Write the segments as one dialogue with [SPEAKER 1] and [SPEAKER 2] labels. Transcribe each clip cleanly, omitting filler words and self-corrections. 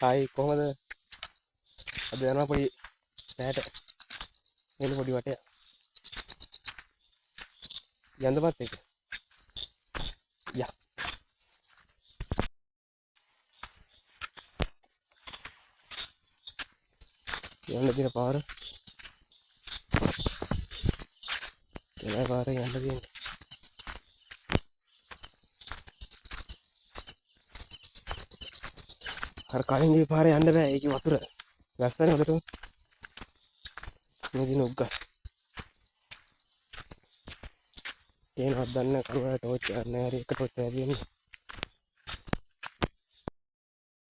[SPEAKER 1] ආයි කොහමද අද යනවා පොඩි රැට එන්න පොඩි වටයක් යන්දමත් එක යා යන්න දින පාර එලා පාරේ යන්න තියෙන්නේ අර කලින් ගිය පාරේ යන්න බෑ ඒකේ වතුර ගස්තනේ හොදට මේ දින උග්ග තේනවත් දන්න කරුවා ටෝච් ගන්න හරි එක ටෝච් එකක් දෙන්නේ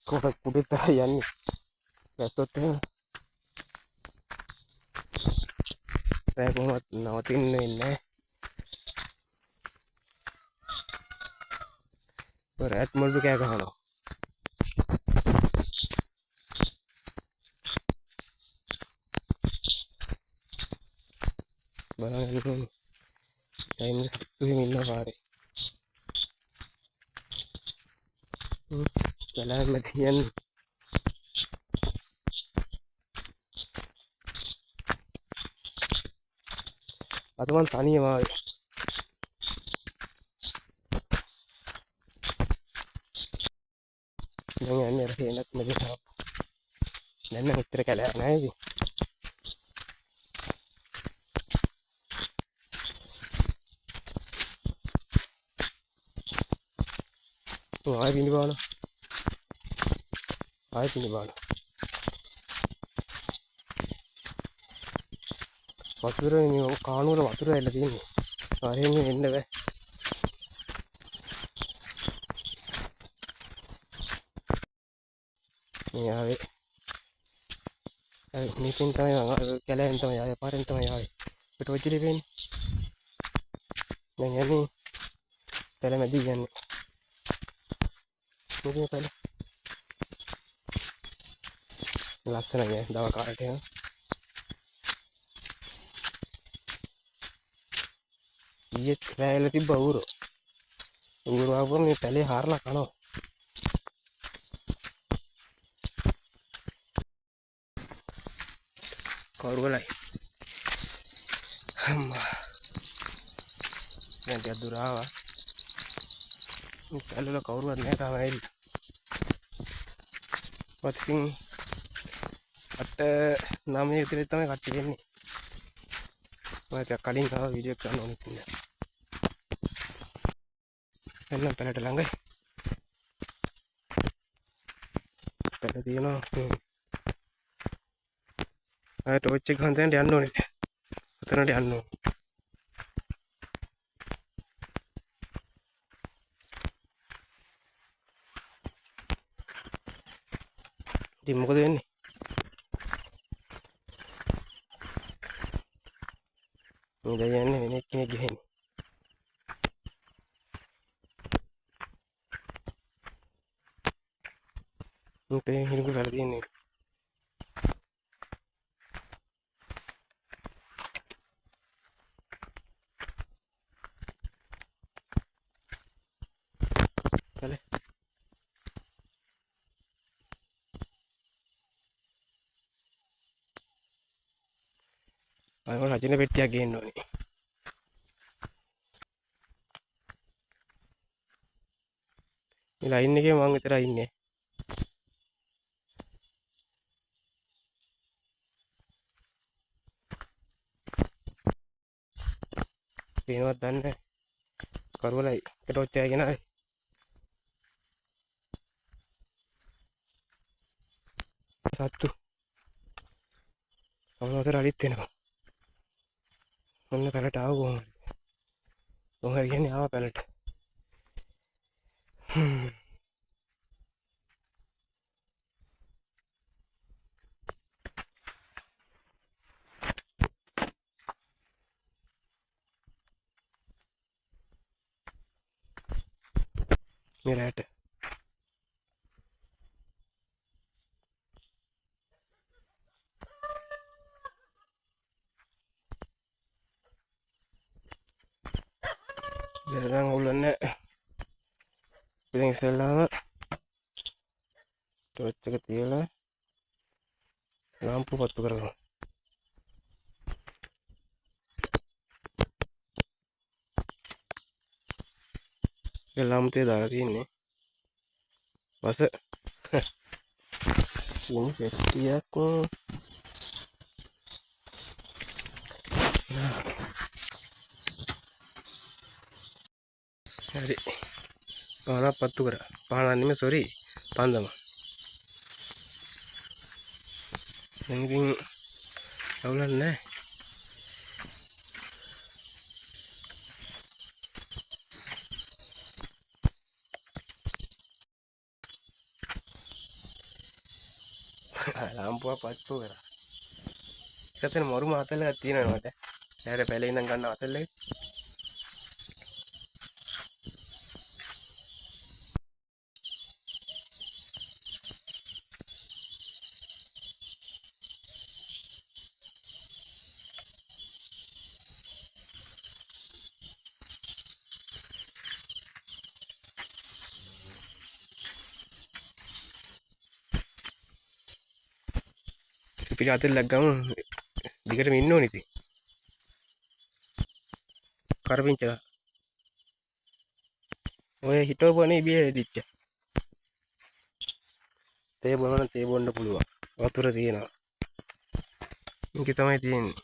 [SPEAKER 1] කොහොමද කුඩේට යන්නේ වැස්සොත් එහෙම රෑ කොහොමවත් නවතින්නේ නැහැ රෑත් මොල්බ කෑ ගහනවා බලන්න ටයිම් එක සතුටුම ඉන්න පාරේ බලන්න තියන්නේ අද මං තනියම ආවේ දැන් යන්නේ අර හේනත් මගේ තාම දැන් නම් උත්තර කැලයක් නැහැ ඉතින් ආයෙ පිණි බාන ආයෙ පිණි බාන වතුර මේ කානුවර වතුර ඇවිල්ලා තියෙන්නේ ආයෙම එන්න බෑ මේ ආවේ මේකෙන් තමයි කැලෙන් තමයි ආවේ පාරෙන් තමයි ආවේ පිට වචිලේ වෙන්නේ දැන් යන්නේ කැල මැදි යන්නේ මොකද කැල ලස්සනයි දව කාලට යන ඊයේ රැයල තිබ්බ ඌරු ආවම මේ පැලේ හාරලා කනවා කවුරුගලයි අම්මා දැන් ටිකක් දුර ආවා මේ පැලේ කවුරුවත් නැහැ තාම ඇවිල්ලා වත්කින් 8-9 විතර තමයි කට්ටිය වෙන්නේ මම ටිකක් කලින් ආවා වීඩියෝ එක ගන්න ඕනෙත් නෑ එන්න පැලට ළඟයි පැල තියෙනවා ආයෙ ටෝච් එක ගන්න තැනට යන්න ඕනේ උතනට යන්න ඕනේ ඉතින් මොකද වෙන්නේ මේ දැන් යන්නේ වෙන කෙනෙක් ගිහින් මේ හිරුක පැල තියෙන්නේ පැල අය වල රජින පෙට්ටියක් ගේන්න ඕනේ මේ ලයින් එකේ මම විතරයි ඉන්නේ පේනවත් දන්නේ කරුවලයි ටෝච් එකයි ගෙන ආවේ සත්තු අවුලතර අලිත් වෙනවා ඔන්න පැලට ආව කොහොමද කියන්නේ ආව පැලට මේ රැට දැන් උලන්නේ ඉතින් ඉස්සෙල්ලාම ටෝච් එක තියලා ලාම්පුව පත්තු කරගමු. ඒ ලාම්පුවේ දාලා තියෙන්නේ වස සිං පෙට්ටියක්. හරි පහනක් පත්තු කරා. පහනක් නෙමෙයි සෝරි පන්දම. දැන් ඉතින් අවුලක් නැහැ. ලාම්පුව පත්තු කරා. එතන මරුම අතලක් තියෙනවා මට. ඈර පැලේ ඉඳන් ගන්න අතල් එක. පිට අතල්ලක් ගමු. දිගටම ඉන්න ඕනේ ඉතින්. කරපිංචා. ඔය හිටවපුවනේ බියේ දිච්ච. තේ බොන්න තේ බොන්න පුළුවන්. වතුර තියෙනවා. මේක තමයි තියෙන්නේ.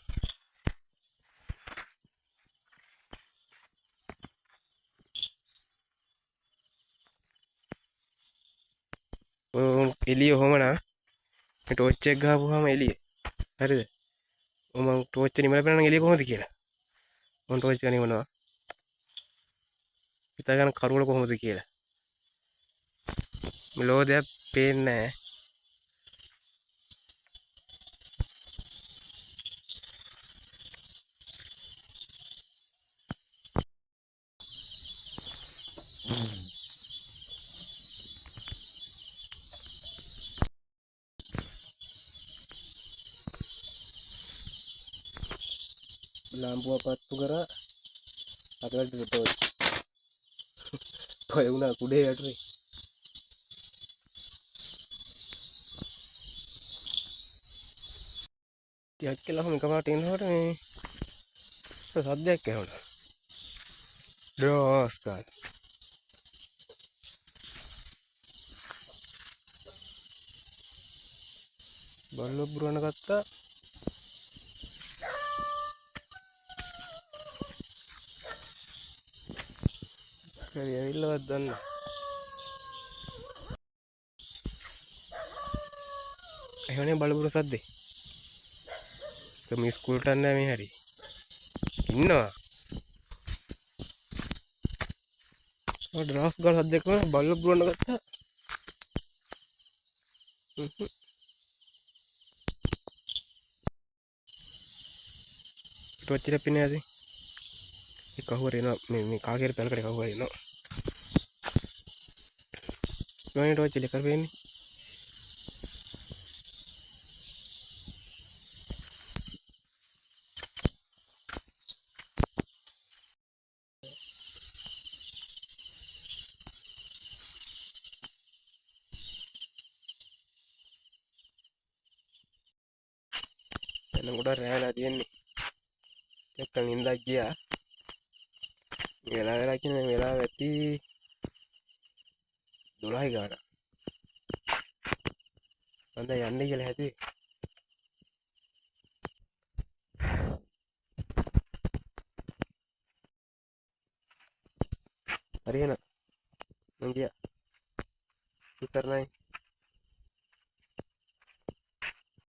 [SPEAKER 1] ඔය එළිය ඔහම නා මේ ටෝච් එක ගහපුවාම එළිය. හරිද? මම ටෝච් එක නිමලා බලන්න එළිය කොහොමද කියලා. මම ටෝච් එක නිමනවා. හිතා ගන්න කරුවල කොහොමද කියලා. මේ ලෝදයක් පේන්නේ නැහැ. ලාම්පුව පත්තු කරා අතලට ටෝච්. කොහෙ වුණා කුඩේ යටරේ. ටිකක් කියලා හම එකපාරට එනකොට මේ සද්දයක් ඇහුණා. ඩෝස්කල්. බල්ලෝ බුරණ ගත්තා. හරි ඇවිල්ලවත් දන්න. එහෙමනේ බලපුර සද්දේ. මේ ස්කූල්ට යන්න මේ හරි. ඉන්නවා. ඔය ඩ්‍රාෆ්ට් ගාලා සද්දයක් වුණා බල්ලෝ බුරණ ගත්තා. ටෝච් එක පින්නේ ඇති. ඒ කහුවර එනවා මේ කාගේර පැලකට කහුවර එනවා. මම ටෝච් එක කරපෙන්නේ. එන්න ගොඩක් රැහැලා තියෙන්නේ. එක්ක නින්දක් ගියා. වෙලා කියන වෙලාව ඇති 12යි ගාන. මම දැන් යන්නේ කියලා හැදුවේ. හරි එහෙනම් මං ගියා. උත්තරයි.